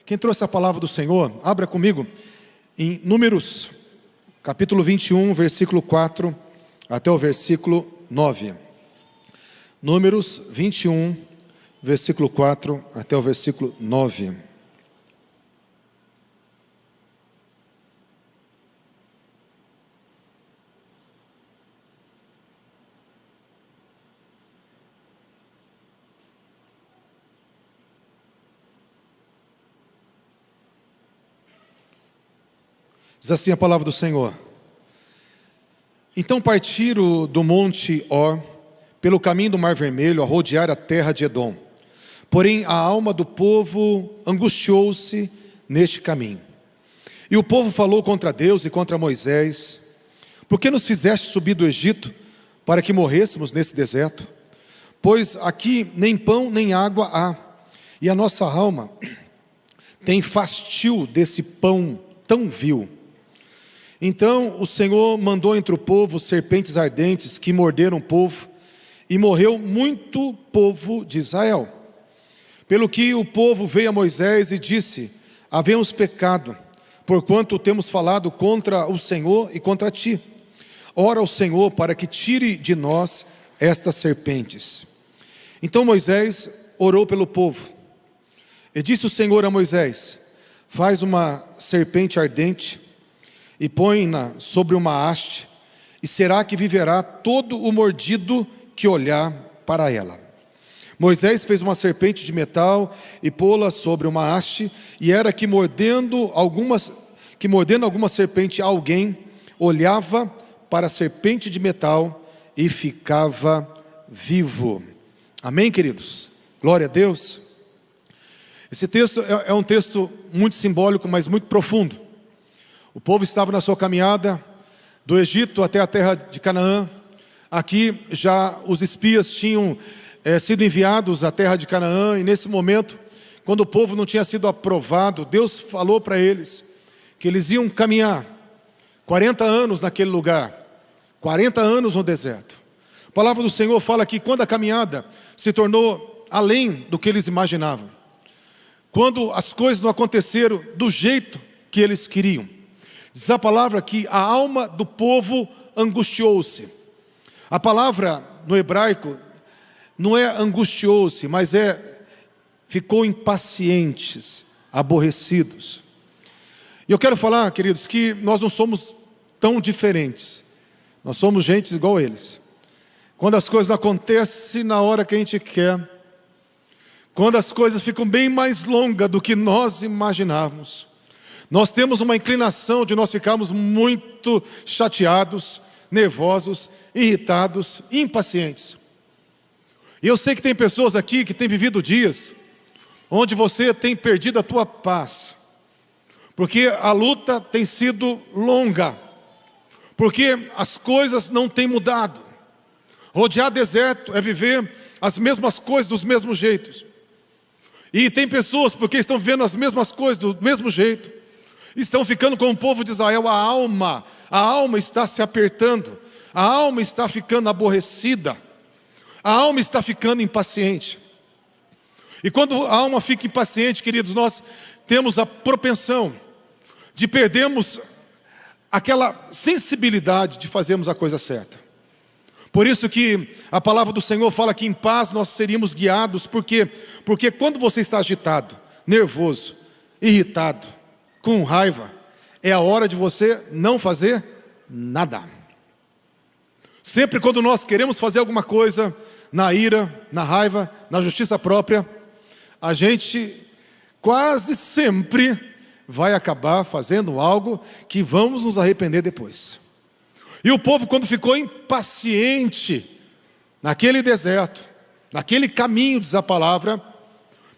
Quem trouxe a palavra do Senhor, abra comigo em Números, capítulo 21, versículo 4 até o versículo 9. Números 21, versículo 4 até o versículo 9. Diz assim a palavra do Senhor: Então partiram do monte Or, pelo caminho do Mar Vermelho, a rodear a terra de Edom. Porém a alma do povo angustiou-se neste caminho. E o povo falou contra Deus e contra Moisés: Por que nos fizeste subir do Egito, para que morrêssemos nesse deserto? Pois aqui nem pão nem água há, e a nossa alma tem fastio desse pão tão vil. Então o Senhor mandou entre o povo serpentes ardentes que morderam o povo, e morreu muito povo de Israel. Pelo que o povo veio a Moisés e disse: Havemos pecado, porquanto temos falado contra o Senhor e contra ti. Ora ao Senhor para que tire de nós estas serpentes. Então Moisés orou pelo povo. E disse o Senhor a Moisés: Faz uma serpente ardente e põe-na sobre uma haste, e será que viverá todo o mordido que olhar para ela. Moisés fez uma serpente de metal e pô-la sobre uma haste, e era que mordendo alguma serpente alguém olhava para a serpente de metal e ficava vivo. Amém, queridos? Glória a Deus. Esse texto é um texto muito simbólico, mas muito profundo. O povo estava na sua caminhada do Egito até a terra de Canaã. Aqui já os espias tinham sido enviados à terra de Canaã, e nesse momento, quando o povo não tinha sido aprovado, Deus falou para eles que eles iam caminhar 40 anos naquele lugar, 40 anos no deserto. A palavra do Senhor fala que quando a caminhada se tornou além do que eles imaginavam, quando as coisas não aconteceram do jeito que eles queriam, diz a palavra que a alma do povo angustiou-se. A palavra no hebraico não é angustiou-se, mas ficou impacientes, aborrecidos. E eu quero falar, queridos, que nós não somos tão diferentes. Nós somos gente igual a eles. Quando as coisas não acontecem na hora que a gente quer, quando as coisas ficam bem mais longas do que nós imaginávamos, nós temos uma inclinação de nós ficarmos muito chateados, nervosos, irritados, impacientes. E eu sei que tem pessoas aqui que têm vivido dias onde você tem perdido a tua paz, porque a luta tem sido longa, porque as coisas não têm mudado. Rodear deserto é viver as mesmas coisas dos mesmos jeitos. E tem pessoas, porque estão vivendo as mesmas coisas do mesmo jeito, estão ficando como o povo de Israel. A alma está se apertando, a alma está ficando aborrecida, a alma está ficando impaciente. E quando a alma fica impaciente, queridos, nós temos a propensão de perdermos aquela sensibilidade de fazermos a coisa certa. Por isso que a palavra do Senhor fala que em paz nós seríamos guiados. Por quê? Porque quando você está agitado, nervoso, irritado, com raiva, é a hora de você não fazer nada. Sempre quando nós queremos fazer alguma coisa na ira, na raiva, na justiça própria, a gente quase sempre vai acabar fazendo algo que vamos nos arrepender depois. E o povo, quando ficou impaciente naquele deserto, naquele caminho, diz a palavra,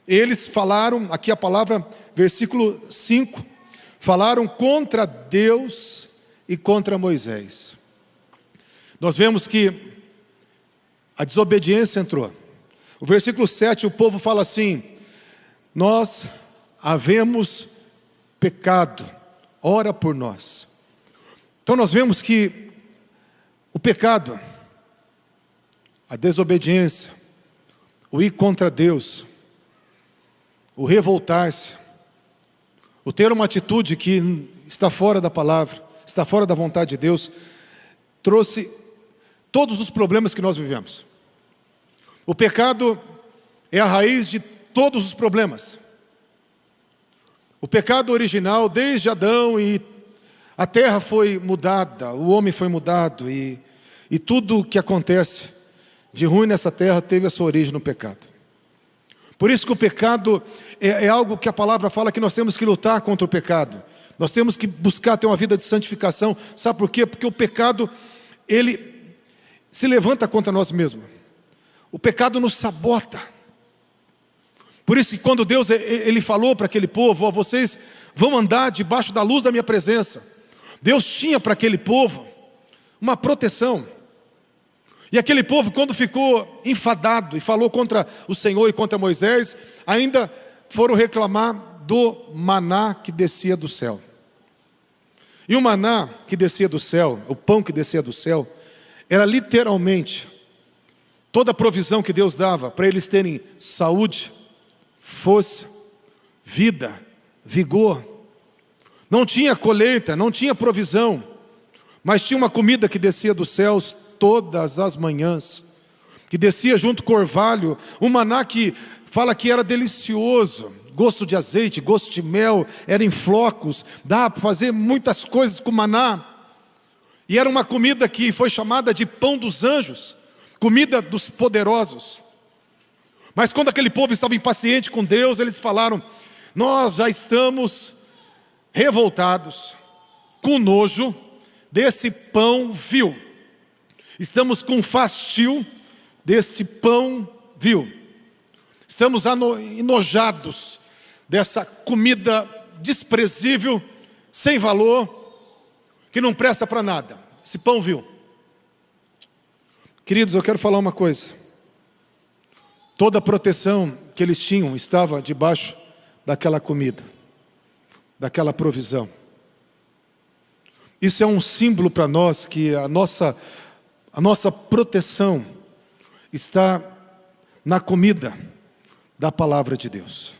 eles falaram, aqui a palavra, versículo 5, falaram contra Deus e contra Moisés. Nós vemos que a desobediência entrou. O versículo 7, o povo fala assim: nós havemos pecado, ora por nós. Então nós vemos que o pecado, a desobediência, o ir contra Deus, o revoltar-se, o ter uma atitude que está fora da palavra, está fora da vontade de Deus, trouxe todos os problemas que nós vivemos. O pecado é a raiz de todos os problemas. O pecado original, desde Adão, e a terra foi mudada, o homem foi mudado, e tudo que acontece de ruim nessa terra teve a sua origem no pecado. Por isso que o pecado é algo que a palavra fala que nós temos que lutar contra o pecado. Nós temos que buscar ter uma vida de santificação. Sabe por quê? Porque o pecado, ele se levanta contra nós mesmos. O pecado nos sabota. Por isso que quando Deus ele falou para aquele povo, ó, vocês vão andar debaixo da luz da minha presença. Deus tinha para aquele povo uma proteção. E aquele povo, quando ficou enfadado e falou contra o Senhor e contra Moisés, ainda foram reclamar do maná que descia do céu. E o maná que descia do céu, o pão que descia do céu, era literalmente toda a provisão que Deus dava para eles terem saúde, força, vida, vigor. Não tinha colheita, não tinha provisão, mas tinha uma comida que descia dos céus todas as manhãs, que descia junto com o orvalho, um maná que fala que era delicioso, gosto de azeite, gosto de mel, era em flocos, dá para fazer muitas coisas com maná, e era uma comida que foi chamada de pão dos anjos, comida dos poderosos. Mas quando aquele povo estava impaciente com Deus, eles falaram: nós já estamos revoltados, com nojo desse pão vil, estamos com fastio deste pão vil, estamos enojados dessa comida desprezível, sem valor, que não presta para nada, esse pão vil. Queridos, eu quero falar uma coisa: toda a proteção que eles tinham estava debaixo daquela comida, daquela provisão. Isso é um símbolo para nós que a nossa proteção está na comida da palavra de Deus.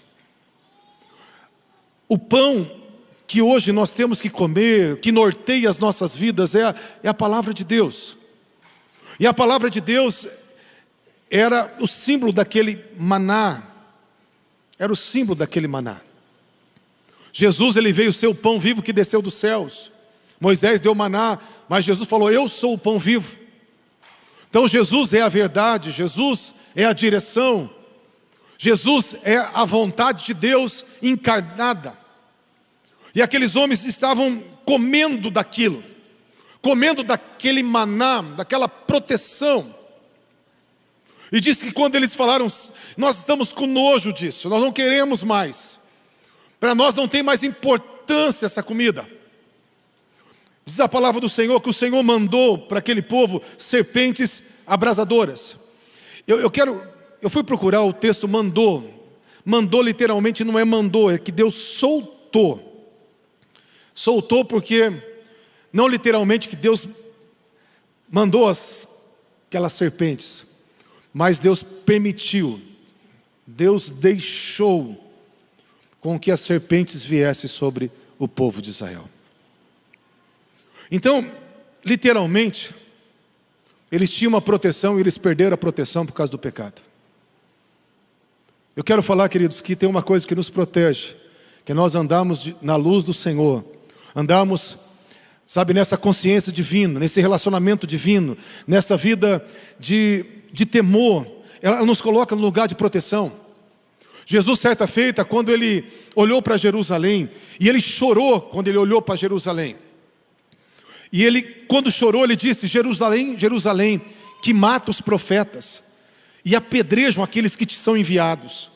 O pão que hoje nós temos que comer, que norteia as nossas vidas, é a palavra de Deus. E a palavra de Deus era o símbolo daquele maná. Era o símbolo daquele maná. Jesus, ele veio ser o pão vivo que desceu dos céus. Moisés deu maná, mas Jesus falou: eu sou o pão vivo. Então Jesus é a verdade, Jesus é a direção, Jesus é a vontade de Deus encarnada. E aqueles homens estavam comendo daquilo, comendo daquele maná, daquela proteção. E diz que quando eles falaram: nós estamos com nojo disso, nós não queremos mais, para nós não tem mais importância essa comida. Diz a palavra do Senhor que o Senhor mandou para aquele povo serpentes abrasadoras. Eu fui procurar o texto mandou. Mandou literalmente não é mandou, é que Deus soltou. Soltou porque, não literalmente que Deus mandou aquelas serpentes, mas Deus permitiu, Deus deixou com que as serpentes viessem sobre o povo de Israel. Então, literalmente, eles tinham uma proteção e eles perderam a proteção por causa do pecado. Eu quero falar, queridos, que tem uma coisa que nos protege, que nós andamos na luz do Senhor, andamos, sabe, nessa consciência divina, nesse relacionamento divino, nessa vida de temor, ela nos coloca no lugar de proteção. Jesus, certa feita, quando ele olhou para Jerusalém, e ele chorou quando ele olhou para Jerusalém, e ele, quando chorou, ele disse: Jerusalém, Jerusalém, que mata os profetas e apedrejam aqueles que te são enviados.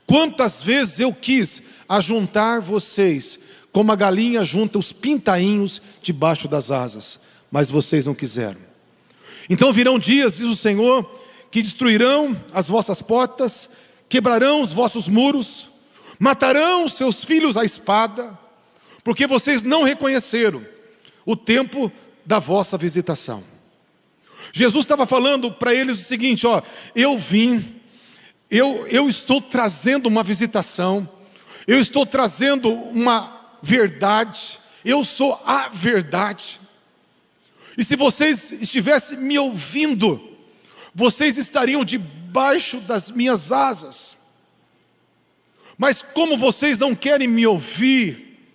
Quantas vezes eu quis ajuntar vocês, como a galinha junta os pintainhos debaixo das asas, mas vocês não quiseram. Então virão dias, diz o Senhor, que destruirão as vossas portas, quebrarão os vossos muros, matarão os seus filhos à espada, porque vocês não reconheceram o tempo da vossa visitação. Jesus estava falando para eles o seguinte: ó, eu vim, eu estou trazendo uma visitação, Eu estou trazendo uma verdade. Eu sou a verdade. E se vocês estivessem me ouvindo, vocês estariam debaixo das minhas asas. Mas como vocês não querem me ouvir,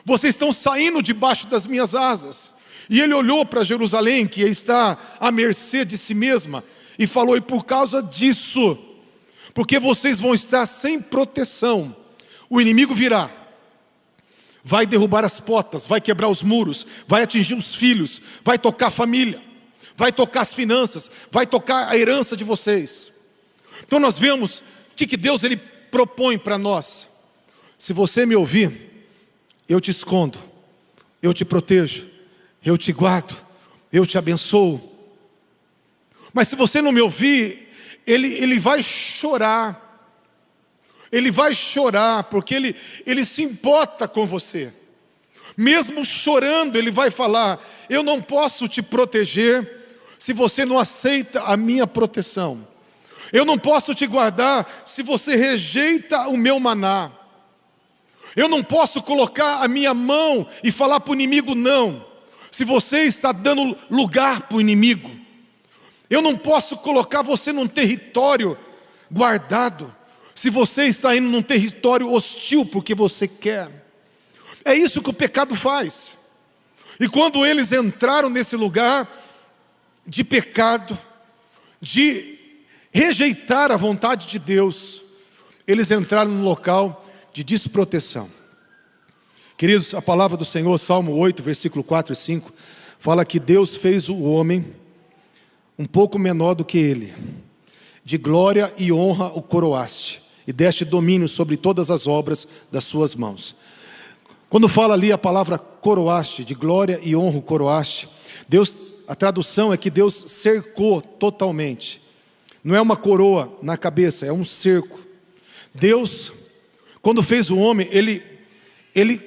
vocês estão saindo debaixo das minhas asas. E ele olhou para Jerusalém, que está à mercê de si mesma, e falou: e por causa disso, porque vocês vão estar sem proteção, o inimigo virá, vai derrubar as portas, vai quebrar os muros, vai atingir os filhos, vai tocar a família, vai tocar as finanças, vai tocar a herança de vocês. Então nós vemos o que Deus ele propõe para nós. Se você me ouvir, eu te escondo, eu te protejo, eu te guardo, eu te abençoo. Mas se você não me ouvir, ele vai chorar. Ele vai chorar, porque ele se importa com você. Mesmo chorando, ele vai falar: eu não posso te proteger se você não aceita a minha proteção. Eu não posso te guardar se você rejeita o meu maná. Eu não posso colocar a minha mão e falar para o inimigo não, se você está dando lugar para o inimigo. Eu não posso colocar você num território guardado, se você está indo num território hostil porque você quer. É isso que o pecado faz. E quando eles entraram nesse lugar de pecado, de rejeitar a vontade de Deus, eles entraram num local de desproteção. Queridos, a palavra do Senhor, Salmo 8, versículo 4 e 5, fala que Deus fez o homem um pouco menor do que ele. De glória e honra o coroaste, e deste domínio sobre todas as obras das suas mãos. Quando fala ali a palavra coroaste, de glória e honra o coroaste, Deus, a tradução é que Deus cercou totalmente. Não é uma coroa na cabeça, é um cerco. Deus, quando fez o homem, ele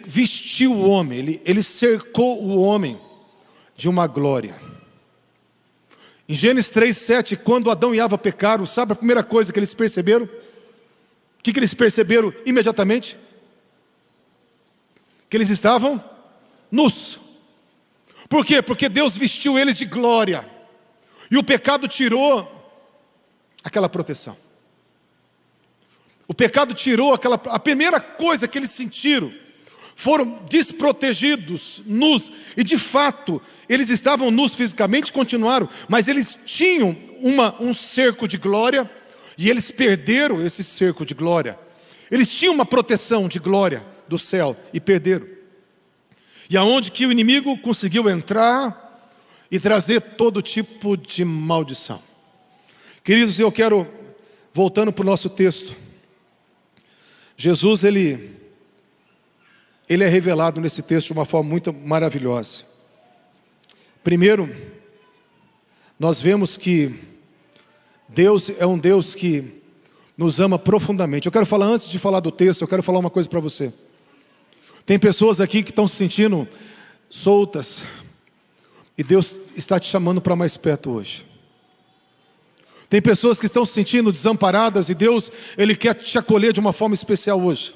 vestiu o homem, ele cercou o homem de uma glória. Em Gênesis 3:7, quando Adão e Eva pecaram, sabe a primeira coisa que eles perceberam? O que eles perceberam imediatamente? Que eles estavam nus. Por quê? Porque Deus vestiu eles de glória. E o pecado tirou aquela proteção. O pecado tirou a primeira coisa que eles sentiram. Foram desprotegidos, nus. E de fato, eles estavam nus fisicamente, continuaram, mas eles tinham um cerco de glória, e eles perderam esse cerco de glória. Eles tinham uma proteção de glória do céu, e perderam. E aonde que o inimigo conseguiu entrar e trazer todo tipo de maldição. Queridos, eu quero, voltando para o nosso texto, Jesus, ele é revelado nesse texto de uma forma muito maravilhosa. Primeiro, nós vemos que Deus é um Deus que nos ama profundamente. Eu quero falar, antes de falar do texto, eu quero falar uma coisa para você. Tem pessoas aqui que estão se sentindo soltas, e Deus está te chamando para mais perto hoje. Tem pessoas que estão se sentindo desamparadas, e Deus, Ele quer te acolher de uma forma especial hoje.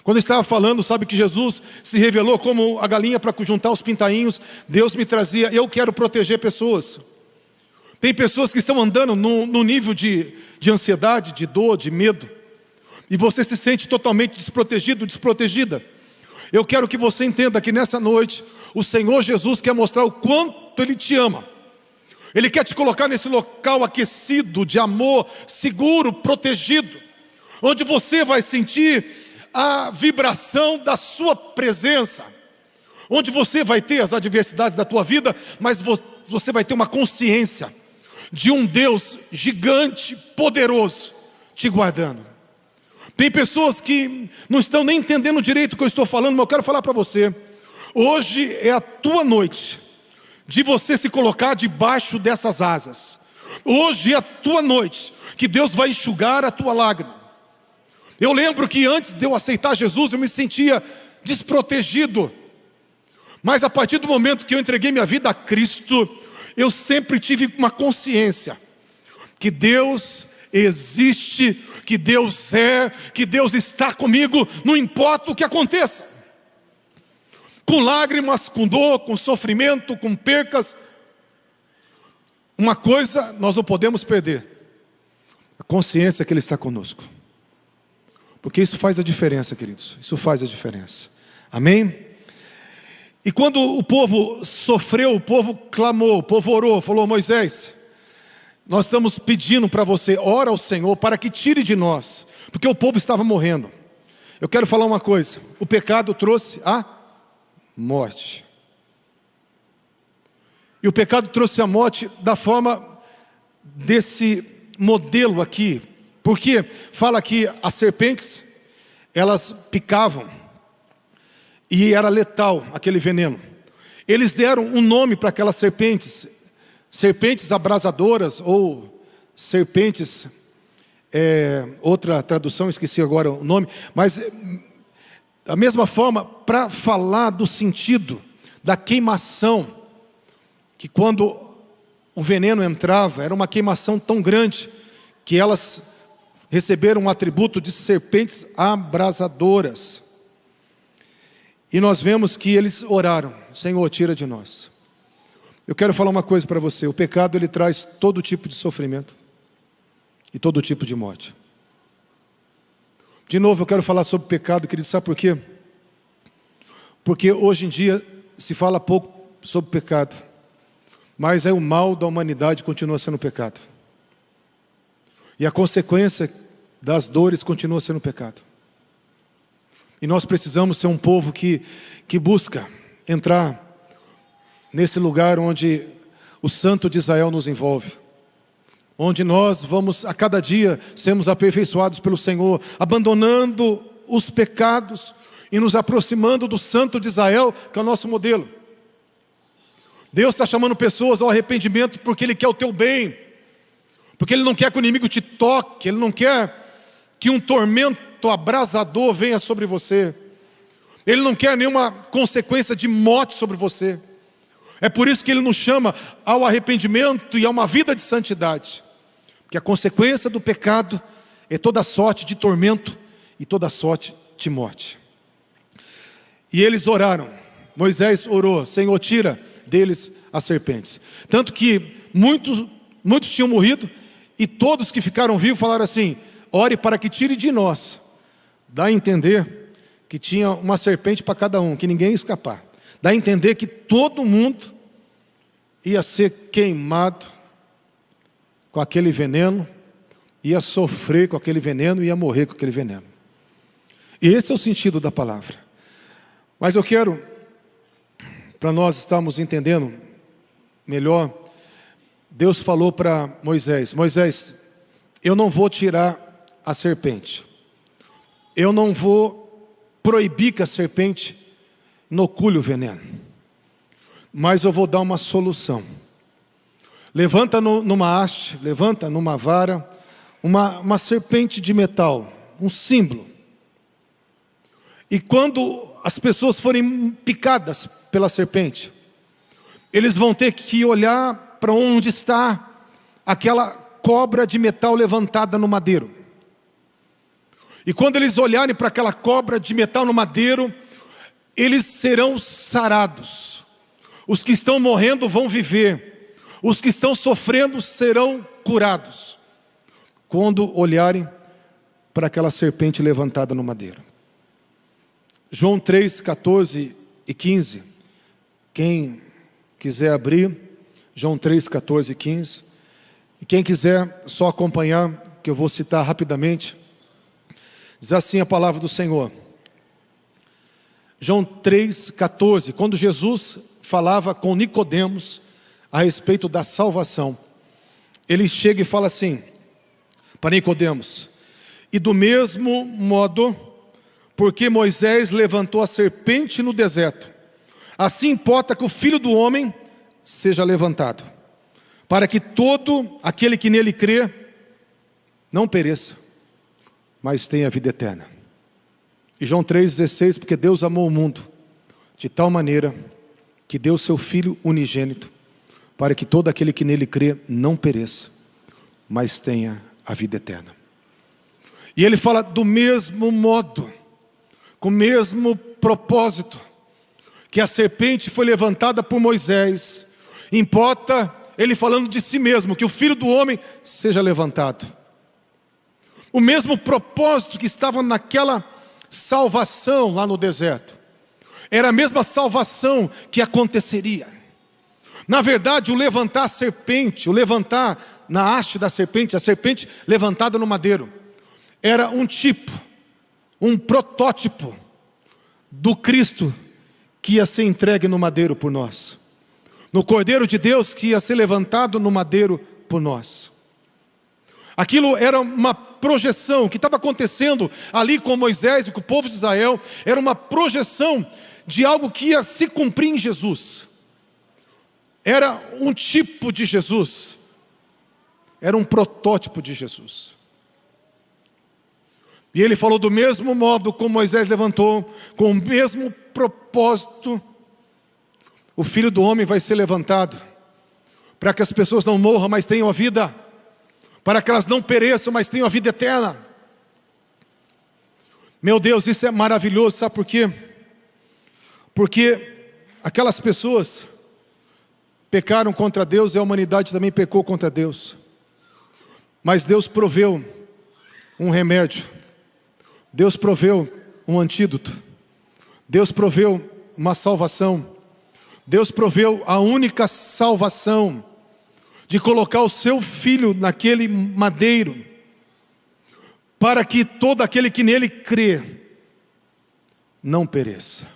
Quando eu estava falando, sabe que Jesus se revelou como a galinha para juntar os pintainhos. Deus me trazia, eu quero proteger pessoas. Tem pessoas que estão andando no nível de ansiedade, de dor, de medo, e você se sente totalmente desprotegido, desprotegida. Eu quero que você entenda que nessa noite, o Senhor Jesus quer mostrar o quanto Ele te ama. Ele quer te colocar nesse local aquecido, de amor, seguro, protegido, onde você vai sentir a vibração da sua presença, onde você vai ter as adversidades da tua vida, mas você vai ter uma consciência de um Deus gigante, poderoso, te guardando. Tem pessoas que não estão nem entendendo direito o que eu estou falando, mas eu quero falar para você. Hoje é a tua noite de você se colocar debaixo dessas asas. Hoje é a tua noite que Deus vai enxugar a tua lágrima. Eu lembro que antes de eu aceitar Jesus, eu me sentia desprotegido. Mas a partir do momento que eu entreguei minha vida a Cristo, eu sempre tive uma consciência que Deus existe, que Deus é, que Deus está comigo, não importa o que aconteça. Com lágrimas, com dor, com sofrimento, com percas. Uma coisa nós não podemos perder: a consciência que Ele está conosco. Porque isso faz a diferença, queridos. Isso faz a diferença. Amém? E quando o povo sofreu, o povo clamou, o povo orou, falou: Moisés, nós estamos pedindo para você, ora ao Senhor para que tire de nós, porque o povo estava morrendo. Eu quero falar uma coisa: o pecado trouxe a morte. E o pecado trouxe a morte da forma desse modelo aqui. Porque fala que as serpentes, elas picavam e era letal aquele veneno. Eles deram um nome para aquelas serpentes: serpentes abrasadoras, ou serpentes, outra tradução, esqueci agora o nome, mas da mesma forma, para falar do sentido da queimação, que quando o veneno entrava, era uma queimação tão grande, que elas receberam um atributo de serpentes abrasadoras. E nós vemos que eles oraram: Senhor, tira de nós. Eu quero falar uma coisa para você: o pecado, ele traz todo tipo de sofrimento e todo tipo de morte. De novo, eu quero falar sobre pecado, querido. Sabe por quê? Porque hoje em dia se fala pouco sobre pecado, mas o mal da humanidade continua sendo pecado. E a consequência das dores continua sendo pecado. E nós precisamos ser um povo que busca entrar nesse lugar onde o Santo de Israel nos envolve, onde nós vamos a cada dia sermos aperfeiçoados pelo Senhor, abandonando os pecados e nos aproximando do Santo de Israel, que é o nosso modelo. Deus está chamando pessoas ao arrependimento porque Ele quer o teu bem, porque Ele não quer que o inimigo te toque, Ele não quer que um tormento abrasador venha sobre você, Ele não quer nenhuma consequência de morte sobre você. É por isso que Ele nos chama ao arrependimento e a uma vida de santidade, porque a consequência do pecado é toda sorte de tormento e toda sorte de morte. E eles oraram, Moisés orou: Senhor, tira deles as serpentes. Tanto que muitos tinham morrido, e todos que ficaram vivos falaram assim: ore para que tire de nós. Dá a entender que tinha uma serpente para cada um, que ninguém ia escapar. Dá a entender que todo mundo ia ser queimado com aquele veneno, ia sofrer com aquele veneno, ia morrer com aquele veneno. E esse é o sentido da palavra. Mas eu quero, para nós estarmos entendendo melhor, Deus falou para Moisés: Moisés, eu não vou tirar a serpente, eu não vou proibir que a serpente inocule o veneno, mas eu vou dar uma solução. Levanta numa haste, levanta numa vara, uma serpente de metal, um símbolo. E quando as pessoas forem picadas pela serpente, eles vão ter que olhar para onde está aquela cobra de metal levantada no madeiro. E quando eles olharem para aquela cobra de metal no madeiro, eles serão sarados. Os que estão morrendo vão viver, os que estão sofrendo serão curados, quando olharem para aquela serpente levantada no madeiro. João 3, 14 e 15. Quem quiser abrir, João 3, 14 e 15. E quem quiser só acompanhar, que eu vou citar rapidamente. Diz assim a palavra do Senhor. João 3, 14. Quando Jesus falava com Nicodemos a respeito da salvação, ele chega e fala assim para Nicodemos: e do mesmo modo, porque Moisés levantou a serpente no deserto, assim importa que o Filho do Homem seja levantado, para que todo aquele que nele crê não pereça, mas tenha vida eterna. E João 3,16, porque Deus amou o mundo de tal maneira que deu seu Filho unigênito, para que todo aquele que nele crê não pereça, mas tenha a vida eterna. E ele fala do mesmo modo, com o mesmo propósito, que a serpente foi levantada por Moisés, importa ele falando de si mesmo, que o Filho do Homem seja levantado. O mesmo propósito que estava naquela salvação lá no deserto, era a mesma salvação que aconteceria. Na verdade, o levantar a serpente, o levantar na haste da serpente, a serpente levantada no madeiro, era um tipo, um protótipo do Cristo que ia ser entregue no madeiro por nós, no Cordeiro de Deus que ia ser levantado no madeiro por nós. Aquilo era uma projeção que estava acontecendo ali com Moisés e com o povo de Israel, era uma projeção de algo que ia se cumprir em Jesus. Era um tipo de Jesus, era um protótipo de Jesus. E ele falou do mesmo modo como Moisés levantou, com o mesmo propósito, o Filho do Homem vai ser levantado, para que as pessoas não morram, mas tenham a vida, para que elas não pereçam, mas tenham a vida eterna. Meu Deus, isso é maravilhoso, sabe por quê? Porque aquelas pessoas pecaram contra Deus e a humanidade também pecou contra Deus. Mas Deus proveu um remédio, Deus proveu um antídoto, Deus proveu uma salvação, Deus proveu a única salvação, de colocar o seu Filho naquele madeiro, para que todo aquele que nele crê, não pereça.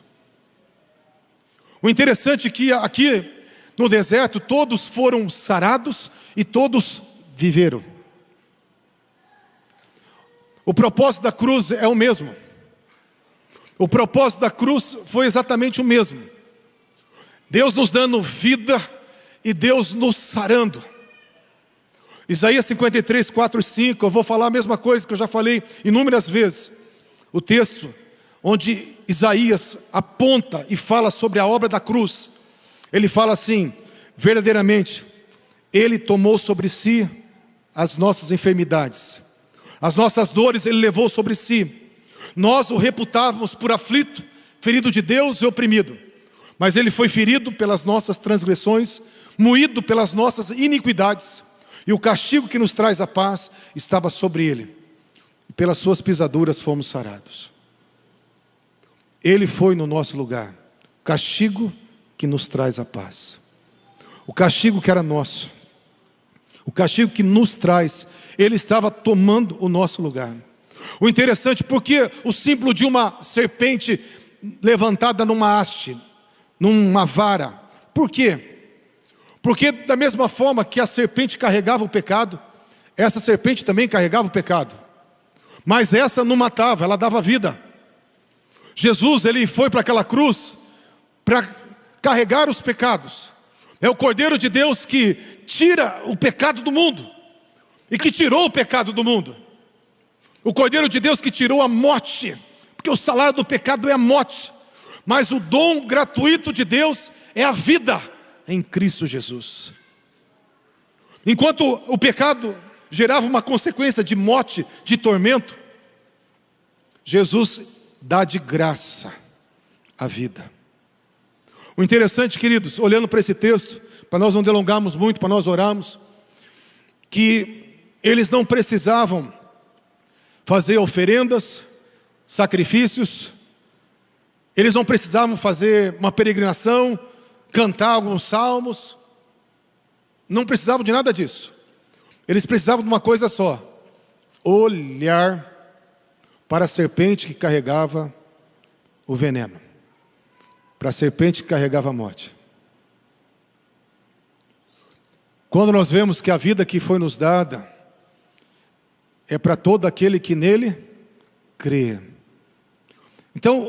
O interessante é que aqui no deserto, todos foram sarados e todos viveram. O propósito da cruz é o mesmo. O propósito da cruz foi exatamente o mesmo. Deus nos dando vida e Deus nos sarando. Isaías 53, 4 e 5, eu vou falar a mesma coisa que eu já falei inúmeras vezes. O texto onde Isaías aponta e fala sobre a obra da cruz. Ele fala assim: verdadeiramente, Ele tomou sobre si as nossas enfermidades, as nossas dores Ele levou sobre si. Nós o reputávamos por aflito, ferido de Deus e oprimido. Mas Ele foi ferido pelas nossas transgressões, moído pelas nossas iniquidades. E o castigo que nos traz a paz estava sobre Ele. E pelas suas pisaduras fomos sarados. Ele foi no nosso lugar. O castigo que nos traz a paz. O castigo que era nosso. O castigo que nos traz. Ele estava tomando o nosso lugar. O interessante, porque o símbolo de uma serpente levantada numa haste, numa vara. Por quê? Porque da mesma forma que a serpente carregava o pecado, essa serpente também carregava o pecado. Mas essa não matava, ela dava vida. Jesus, ele foi para aquela cruz para carregar os pecados. É o Cordeiro de Deus que tira o pecado do mundo. E que tirou o pecado do mundo. O Cordeiro de Deus que tirou a morte. Porque o salário do pecado é a morte. Mas o dom gratuito de Deus é a vida em Cristo Jesus. Enquanto o pecado gerava uma consequência de morte, de tormento, Jesus dá de graça a vida. O interessante, queridos, olhando para esse texto, para nós não delongarmos muito, para nós orarmos, que eles não precisavam fazer oferendas, sacrifícios, eles não precisavam fazer uma peregrinação, cantar alguns salmos, não precisavam de nada disso. Eles precisavam de uma coisa só: olhar para a serpente que carregava o veneno, para a serpente que carregava a morte. Quando nós vemos que a vida que foi nos dada é para todo aquele que nele crê. Então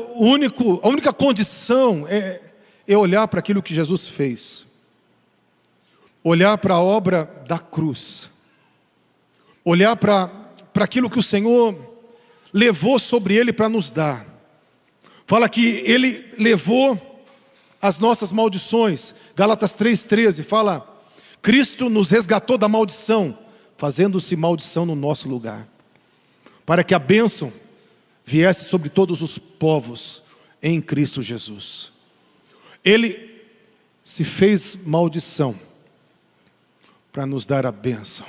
a única condição é olhar para aquilo que Jesus fez, olhar para a obra da cruz, olhar para aquilo que o Senhor levou sobre Ele para nos dar. Fala que Ele levou as nossas maldições. Gálatas 3,13 fala: Cristo nos resgatou da maldição, fazendo-se maldição no nosso lugar, para que a bênção viesse sobre todos os povos em Cristo Jesus. Ele se fez maldição para nos dar a bênção.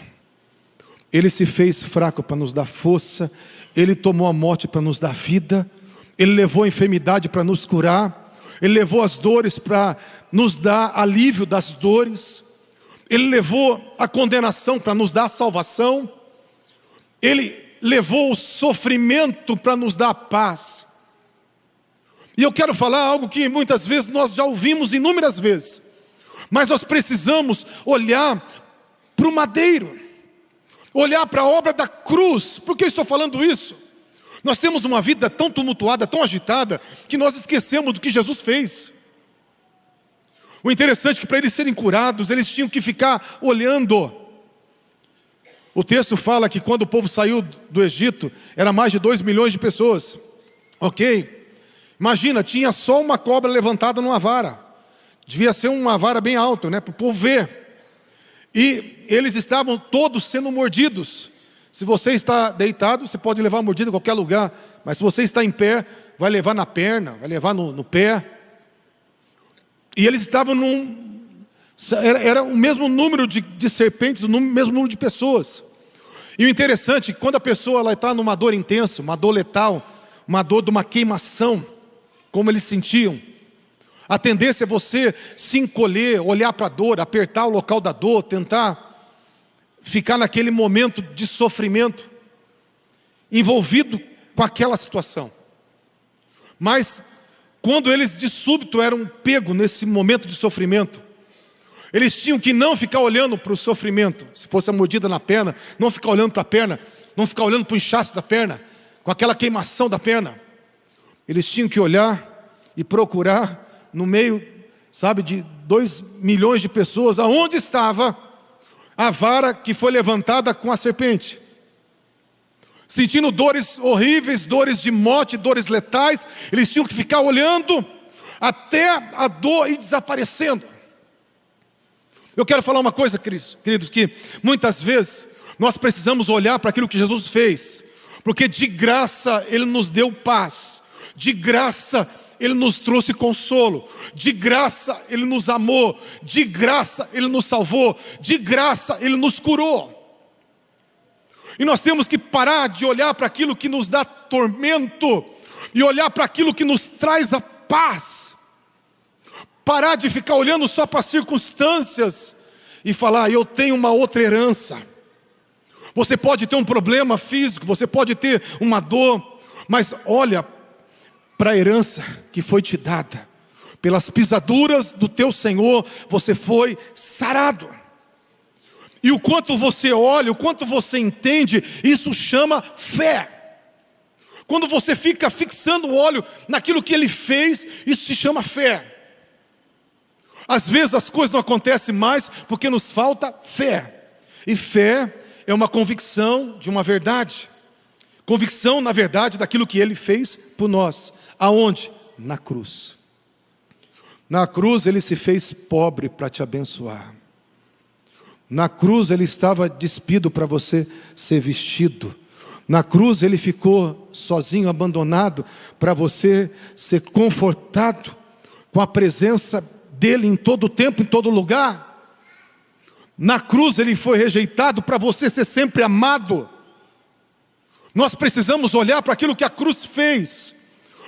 Ele se fez fraco para nos dar força. Ele tomou a morte para nos dar vida. Ele levou a enfermidade para nos curar. Ele levou as dores para nos dar alívio das dores. Ele levou a condenação para nos dar a salvação. Ele levou o sofrimento para nos dar a paz. E eu quero falar algo que muitas vezes nós já ouvimos inúmeras vezes, mas nós precisamos olhar para o madeiro, olhar para a obra da cruz. Por que eu estou falando isso? Nós temos uma vida tão tumultuada, tão agitada, que nós esquecemos do que Jesus fez. O interessante é que para eles serem curados, eles tinham que ficar olhando. O texto fala que quando o povo saiu do Egito, era mais de 2 milhões de pessoas. Ok? Imagina, tinha só uma cobra levantada numa vara. Devia ser uma vara bem alta, né, para o povo ver. E eles estavam todos sendo mordidos. Se você está deitado, você pode levar mordida em qualquer lugar. Mas se você está em pé, vai levar na perna, vai levar no pé. E eles estavam era o mesmo número de serpentes, o mesmo número de pessoas. E o interessante, quando a pessoa está numa dor intensa, uma dor letal, uma dor de uma queimação, como eles sentiam, a tendência é você se encolher, olhar para a dor, apertar o local da dor, tentar ficar naquele momento de sofrimento, envolvido com aquela situação. Mas quando eles de súbito eram pegos nesse momento de sofrimento, eles tinham que não ficar olhando para o sofrimento. Se fosse a mordida na perna, não ficar olhando para a perna, não ficar olhando para o inchaço da perna, com aquela queimação da perna. Eles tinham que olhar e procurar no meio, de 2 milhões de pessoas, aonde estava a vara que foi levantada com a serpente. Sentindo dores horríveis, dores de morte, dores letais, eles tinham que ficar olhando até a dor ir desaparecendo. Eu quero falar uma coisa, queridos, que muitas vezes nós precisamos olhar para aquilo que Jesus fez, porque de graça Ele nos deu paz, de graça Ele nos trouxe consolo, de graça Ele nos amou, de graça Ele nos salvou, de graça Ele nos curou. E nós temos que parar de olhar para aquilo que nos dá tormento e olhar para aquilo que nos traz a paz. Parar de ficar olhando só para as circunstâncias e falar, eu tenho uma outra herança. Você pode ter um problema físico, você pode ter uma dor, mas olha para a herança que foi te dada. Pelas pisaduras do teu Senhor, você foi sarado. E o quanto você olha, o quanto você entende, isso chama fé. Quando você fica fixando o olho naquilo que Ele fez, isso se chama fé. Às vezes as coisas não acontecem mais porque nos falta fé. E fé é uma convicção de uma verdade. Convicção, na verdade, daquilo que Ele fez por nós. Aonde? Na cruz. Na cruz Ele se fez pobre para te abençoar. Na cruz Ele estava despido para você ser vestido. Na cruz Ele ficou sozinho, abandonado, para você ser confortado com a presença dEle em todo tempo, em todo lugar. Na cruz Ele foi rejeitado para você ser sempre amado. Nós precisamos olhar para aquilo que a cruz fez,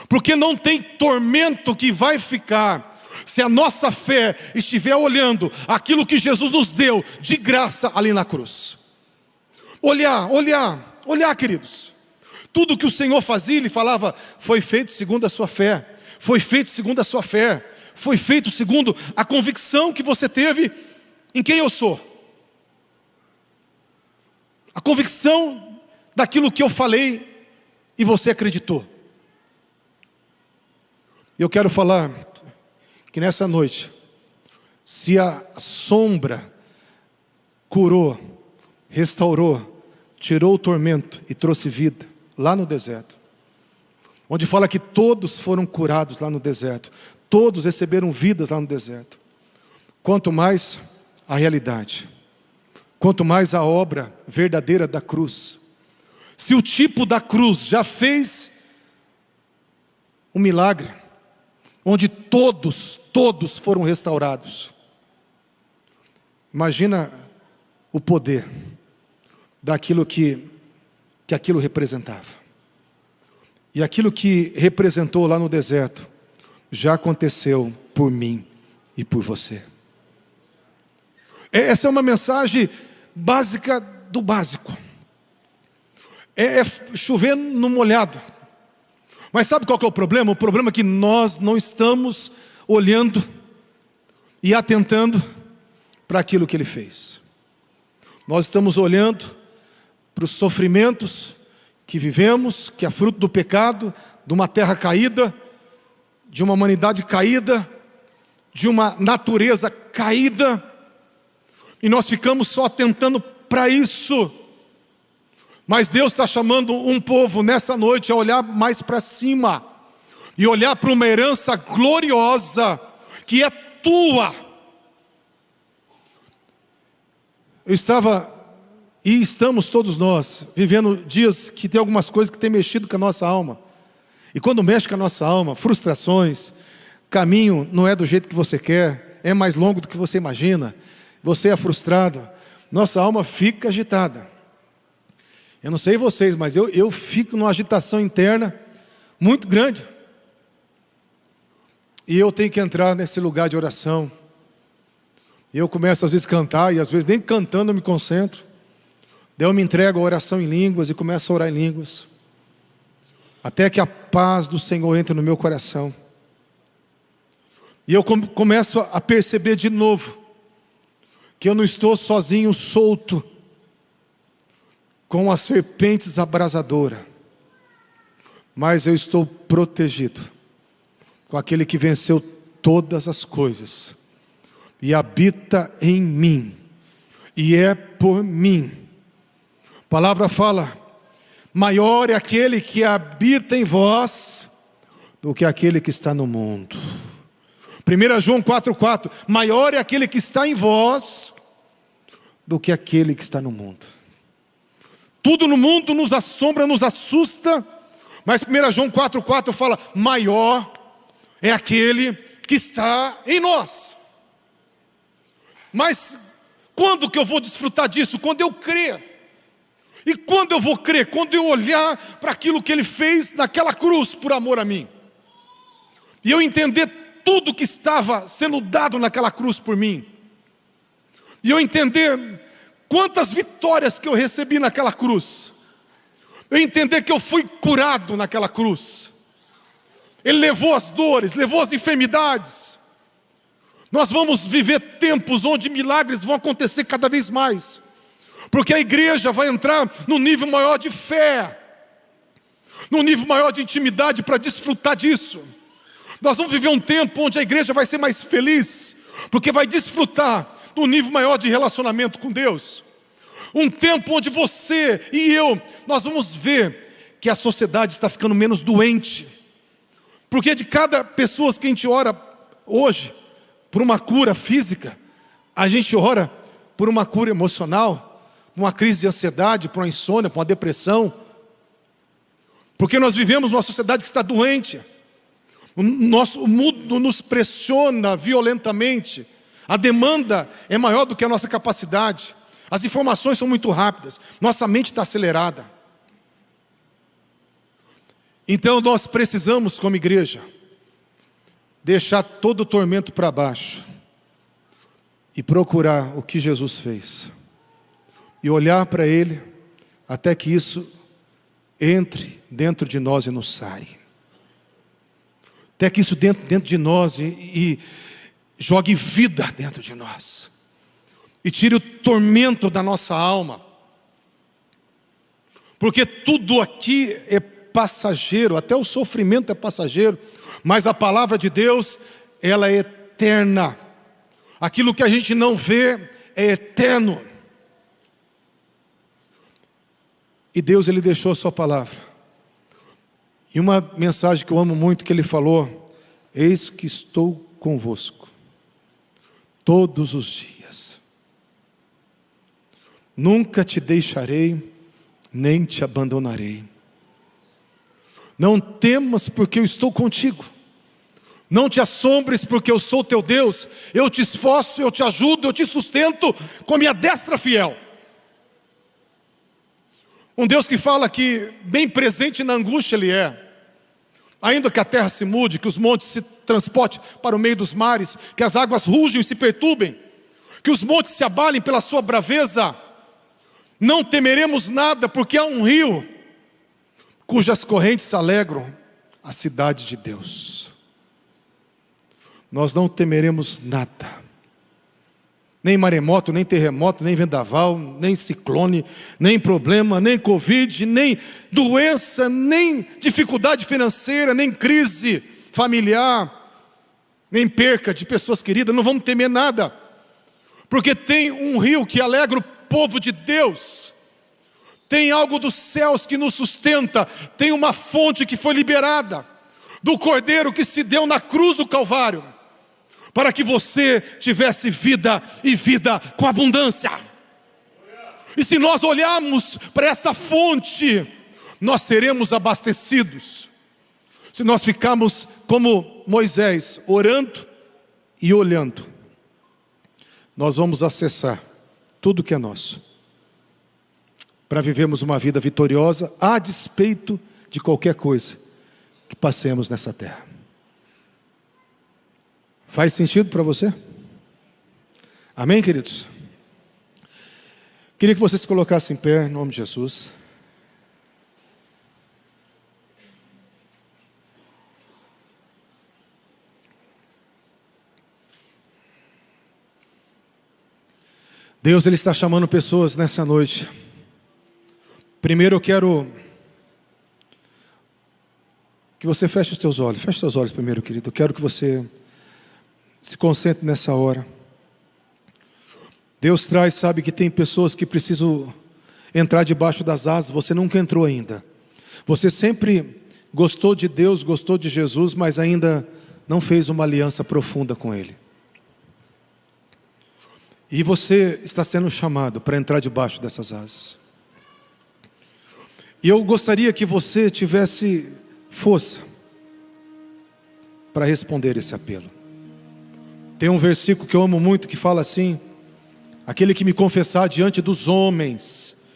porque não tem tormento que vai ficar se a nossa fé estiver olhando aquilo que Jesus nos deu de graça ali na cruz. Olhar, queridos. Tudo que o Senhor fazia, Ele falava, foi feito segundo a sua fé. Foi feito segundo a sua fé. Foi feito segundo a convicção que você teve em quem eu sou. A convicção daquilo que eu falei e você acreditou. Eu quero falar que nessa noite, se a sombra curou, restaurou, tirou o tormento e trouxe vida lá no deserto, onde fala que todos foram curados lá no deserto, todos receberam vidas lá no deserto, quanto mais a realidade, quanto mais a obra verdadeira da cruz. Se o tipo da cruz já fez um milagre, onde todos foram restaurados, imagina o poder daquilo que aquilo representava. E aquilo que representou lá no deserto, já aconteceu por mim e por você. Essa é uma mensagem básica do básico. É chover no molhado. Mas sabe qual que é o problema? O problema é que nós não estamos olhando e atentando para aquilo que Ele fez. Nós estamos olhando para os sofrimentos que vivemos, que é fruto do pecado, de uma terra caída, de uma humanidade caída, de uma natureza caída, e nós ficamos só atentando para isso. Mas Deus está chamando um povo nessa noite a olhar mais para cima, e olhar para uma herança gloriosa, que é tua. Eu estava, e estamos todos nós, vivendo dias que tem algumas coisas que tem mexido com a nossa alma. E quando mexe com a nossa alma, frustrações, caminho não é do jeito que você quer, é mais longo do que você imagina, você é frustrado, nossa alma fica agitada. Eu não sei vocês, mas eu fico numa agitação interna muito grande. E eu tenho que entrar nesse lugar de oração. E eu começo às vezes a cantar, e às vezes nem cantando eu me concentro. Daí eu me entrego à oração em línguas e começo a orar em línguas, até que a paz do Senhor entre no meu coração. E eu começo a perceber de novo que eu não estou sozinho, solto, com as serpentes abrasadoras, mas eu estou protegido com aquele que venceu todas as coisas e habita em mim, e é por mim. A palavra fala: maior é aquele que habita em vós do que aquele que está no mundo. 1 João 4,4: maior é aquele que está em vós do que aquele que está no mundo. Tudo no mundo nos assombra, nos assusta, mas 1 João 4,4 fala: maior é aquele que está em nós. Mas quando que eu vou desfrutar disso? Quando eu crer. E quando eu vou crer? Quando eu olhar para aquilo que Ele fez naquela cruz por amor a mim, e eu entender tudo que estava sendo dado naquela cruz por mim, e eu entender quantas vitórias que eu recebi naquela cruz, eu entender que eu fui curado naquela cruz. Ele levou as dores, levou as enfermidades. Nós vamos viver tempos onde milagres vão acontecer cada vez mais, porque a igreja vai entrar num nível maior de fé, num nível maior de intimidade para desfrutar disso. Nós vamos viver um tempo onde a igreja vai ser mais feliz, porque vai desfrutar num nível maior de relacionamento com Deus. Um tempo onde você e eu, nós vamos ver que a sociedade está ficando menos doente, porque de cada pessoa que a gente ora hoje por uma cura física, a gente ora por uma cura emocional, por uma crise de ansiedade, por uma insônia, por uma depressão, porque nós vivemos numa sociedade que está doente. O mundo nos pressiona violentamente, a demanda é maior do que a nossa capacidade, as informações são muito rápidas, nossa mente está acelerada. Então nós precisamos, como igreja, deixar todo o tormento para baixo e procurar o que Jesus fez, e olhar para Ele até que isso entre dentro de nós e nos sare, até que isso dentro de nós e jogue vida dentro de nós, e tire o tormento da nossa alma, porque tudo aqui é passageiro, até o sofrimento é passageiro, mas a palavra de Deus, ela é eterna. Aquilo que a gente não vê é eterno. E Deus, Ele deixou a sua palavra. E uma mensagem que eu amo muito, que Ele falou: eis que estou convosco todos os dias. Nunca te deixarei, nem te abandonarei. Não temas, porque eu estou contigo. Não te assombres, porque eu sou teu Deus. Eu te esforço, eu te ajudo, eu te sustento com a minha destra fiel. Um Deus que fala que bem presente na angústia Ele é. Ainda que a terra se mude, que os montes se transportem para o meio dos mares, que as águas rujam e se perturbem, que os montes se abalem pela sua braveza, não temeremos nada, porque há um rio cujas correntes alegram a cidade de Deus. Nós não temeremos nada. Nem maremoto, nem terremoto, nem vendaval, nem ciclone, nem problema, nem Covid, nem doença, nem dificuldade financeira, nem crise familiar, nem perca de pessoas queridas. Não vamos temer nada, porque tem um rio que alegra o povo de Deus. Tem algo dos céus que nos sustenta. Tem uma fonte que foi liberada do Cordeiro que se deu na cruz do Calvário, para que você tivesse vida e vida com abundância. E se nós olharmos para essa fonte, nós seremos abastecidos. Se nós ficarmos como Moisés, orando e olhando, nós vamos acessar tudo que é nosso, para vivermos uma vida vitoriosa, a despeito de qualquer coisa que passemos nessa terra. Faz sentido para você? Amém, queridos? Queria que você se colocasse em pé, em nome de Jesus. Deus, Ele está chamando pessoas nessa noite. Primeiro eu quero que você feche os teus olhos. Feche os teus olhos primeiro, querido. Eu quero que você se concentre nessa hora. Deus traz, sabe que tem pessoas que precisam entrar debaixo das asas. Você nunca entrou ainda. Você sempre gostou de Deus, gostou de Jesus, mas ainda não fez uma aliança profunda com Ele. E você está sendo chamado para entrar debaixo dessas asas. E eu gostaria que você tivesse força para responder esse apelo. Tem um versículo que eu amo muito que fala assim: aquele que me confessar diante dos homens,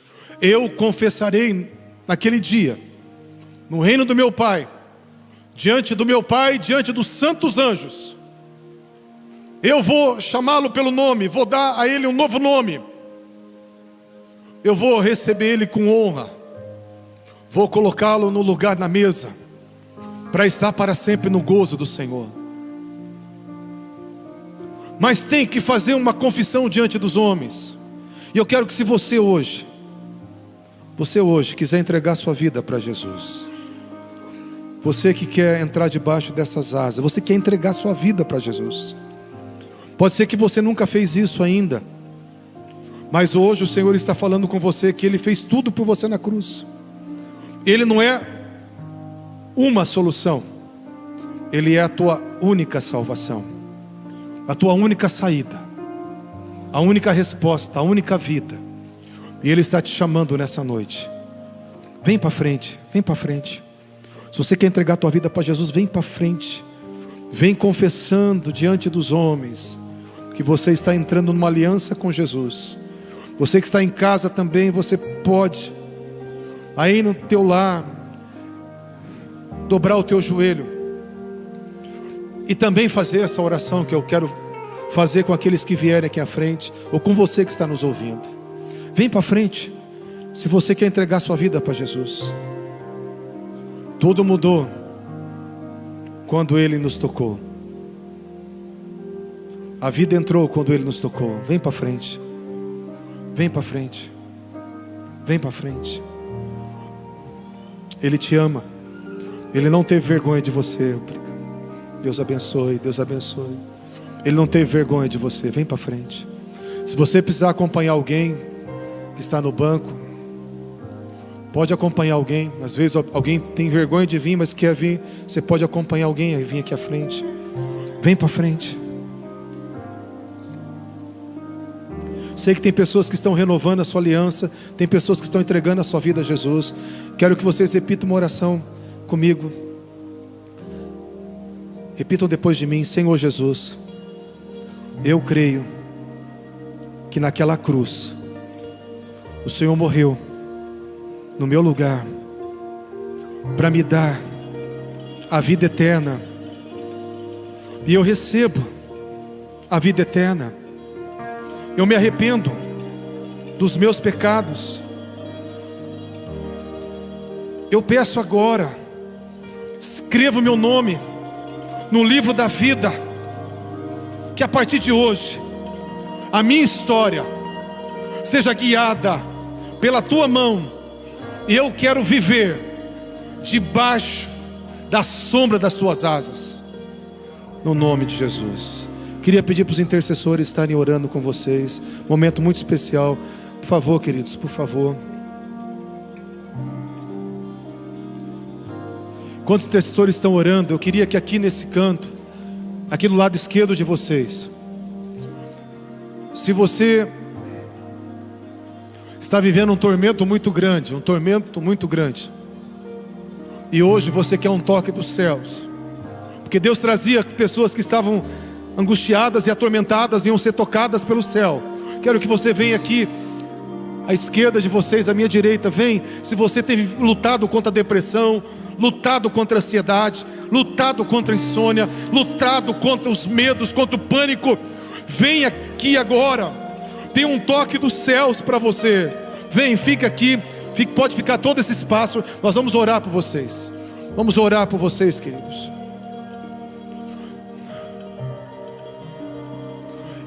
eu confessarei naquele dia, no reino do meu Pai, diante do meu Pai, diante dos santos anjos. Eu vou chamá-lo pelo nome, vou dar a ele um novo nome. Eu vou receber ele com honra. Vou colocá-lo no lugar na mesa, para estar para sempre no gozo do Senhor. Mas tem que fazer uma confissão diante dos homens. E eu quero que se você hoje quiser entregar sua vida para Jesus, você que quer entrar debaixo dessas asas, você quer entregar sua vida para Jesus. Pode ser que você nunca fez isso ainda, mas hoje o Senhor está falando com você que Ele fez tudo por você na cruz. Ele não é uma solução, Ele é a tua única salvação, a tua única saída, a única resposta, a única vida. E Ele está te chamando nessa noite. Vem para frente, vem para frente. Se você quer entregar a tua vida para Jesus, vem para frente. Vem confessando diante dos homens que você está entrando numa aliança com Jesus. Você que está em casa também, você pode, aí no teu lar, dobrar o teu joelho e também fazer essa oração que eu quero fazer com aqueles que vierem aqui à frente, ou com você que está nos ouvindo. Vem para frente, se você quer entregar sua vida para Jesus. Tudo mudou quando Ele nos tocou. A vida entrou quando Ele nos tocou. Vem para frente. Vem para frente. Vem para frente. Ele te ama. Ele não teve vergonha de você. Deus abençoe, Deus abençoe. Ele não teve vergonha de você. Vem para frente. Se você precisar acompanhar alguém que está no banco, pode acompanhar alguém. Às vezes alguém tem vergonha de vir, mas quer vir. Você pode acompanhar alguém e vir aqui à frente. Vem para frente. Sei que tem pessoas que estão renovando a sua aliança, tem pessoas que estão entregando a sua vida a Jesus. Quero que vocês repitam uma oração comigo. Repitam depois de mim: Senhor Jesus, eu creio que naquela cruz o Senhor morreu no meu lugar para me dar a vida eterna, e eu recebo a vida eterna. Eu me arrependo dos meus pecados. Eu peço agora, escreva o meu nome no livro da vida, que a partir de hoje a minha história seja guiada pela tua mão, e eu quero viver debaixo da sombra das tuas asas, no nome de Jesus. Queria pedir para os intercessores estarem orando com vocês, momento muito especial. Por favor, queridos, por favor. Quando os intercessores estão orando, eu queria que aqui nesse canto, aqui do lado esquerdo de vocês, se você está vivendo um tormento muito grande, e hoje você quer um toque dos céus, porque Deus trazia pessoas que estavam angustiadas e atormentadas, iam ser tocadas pelo céu. Quero que você venha aqui à esquerda de vocês, à minha direita. Vem, se você tem lutado contra a depressão, lutado contra a ansiedade, lutado contra a insônia, lutado contra os medos, contra o pânico, vem aqui agora. Tem um toque dos céus para você. Vem, fica aqui, pode ficar todo esse espaço. Nós vamos orar por vocês. Vamos orar por vocês, queridos.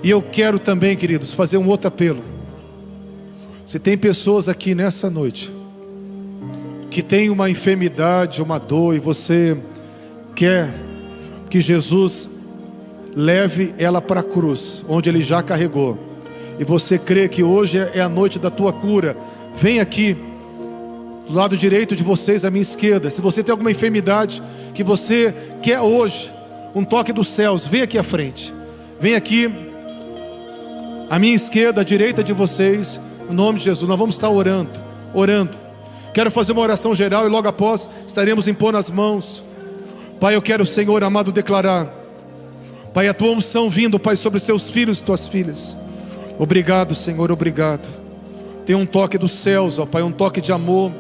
E eu quero também, queridos, fazer um outro apelo. Se tem pessoas aqui nessa noite que tem uma enfermidade, uma dor, e você quer que Jesus leve ela para a cruz, onde Ele já carregou, e você crê que hoje é a noite da tua cura, vem aqui do lado direito de vocês, à minha esquerda. Se você tem alguma enfermidade que você quer hoje um toque dos céus, vem aqui à frente. Vem aqui à minha esquerda, à direita de vocês, no nome de Jesus. Nós vamos estar orando. Quero fazer uma oração geral, e logo após estaremos impondo as mãos. Pai, eu quero, Senhor amado, declarar, Pai, a tua unção vindo, Pai, sobre os teus filhos e tuas filhas. Obrigado, Senhor, obrigado. Tem um toque dos céus, ó Pai, um toque de amor,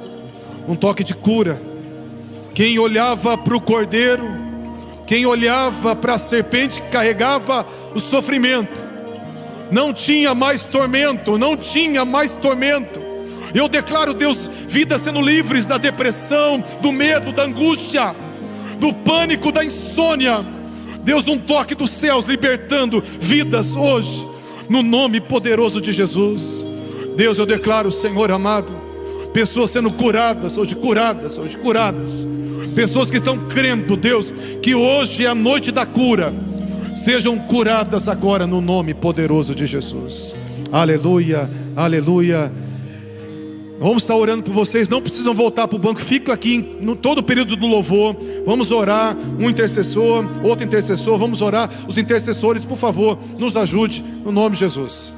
um toque de cura. Quem olhava para o cordeiro, quem olhava para a serpente que carregava o sofrimento, não tinha mais tormento, Eu declaro, Deus, vidas sendo livres da depressão, do medo, da angústia, do pânico, da insônia. Deus, um toque dos céus libertando vidas hoje, no nome poderoso de Jesus. Deus, eu declaro, Senhor amado, pessoas sendo curadas, hoje curadas. Pessoas que estão crendo, Deus, que hoje é a noite da cura, sejam curadas agora no nome poderoso de Jesus. Aleluia, aleluia. Vamos estar orando por vocês, não precisam voltar para o banco, fica aqui no todo o período do louvor. Vamos orar, um intercessor, outro intercessor, vamos orar. Os intercessores, por favor, nos ajude, no nome de Jesus.